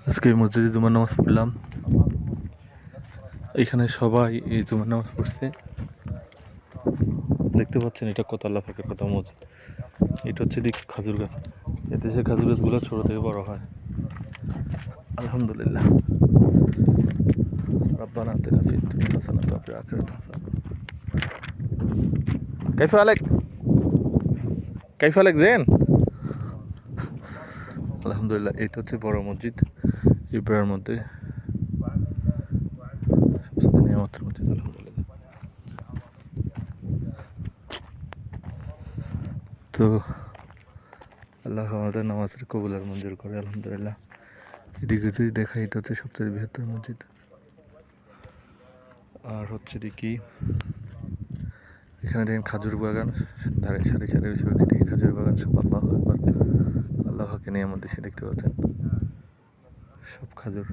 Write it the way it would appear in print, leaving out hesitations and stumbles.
আজকে মসজিদে জুমার নামাজ পড়লাম। এখানে সবাই এই জুমার নামাজ পড়ছে। দেখতে পাচ্ছেন এটা কত আল্লাহ পাকের কত মসজিদ। এটা হচ্ছে দিক খাজুর গাছ। এতে সে খাজুর গাছগুলো ছোট থেকে বড় হয়। আলহামদুলিল্লাহ। ربنا آتنا في الدنيا حسنة وفي الآخرة حسنة. كيف حالك؟ كيف حالك زين؟ আলহামদুলিল্লাহ। এটা হচ্ছে বড় মসজিদ ইব্রাহিমের মধ্যে সবচেয়ে নিয়ামতের মসজিদ। আলহামদুলিল্লাহ। তো আল্লাহ আমাদের নামাজের কবুল আর মঞ্জুর করে। আলহামদুলিল্লাহ। এদিকে যদি দেখা, এটা হচ্ছে সবচেয়ে বৃহত্তর মসজিদ। আর হচ্ছে দেখি এখানে দেখেন খাজুর বাগান, ধারে সারি সারি দিকে খাজুর বাগান। সব আল্লাহ আকবার, আল্লাহকে নিয়ামত দিছে দেখতে পাচ্ছেন, সব খাজুর।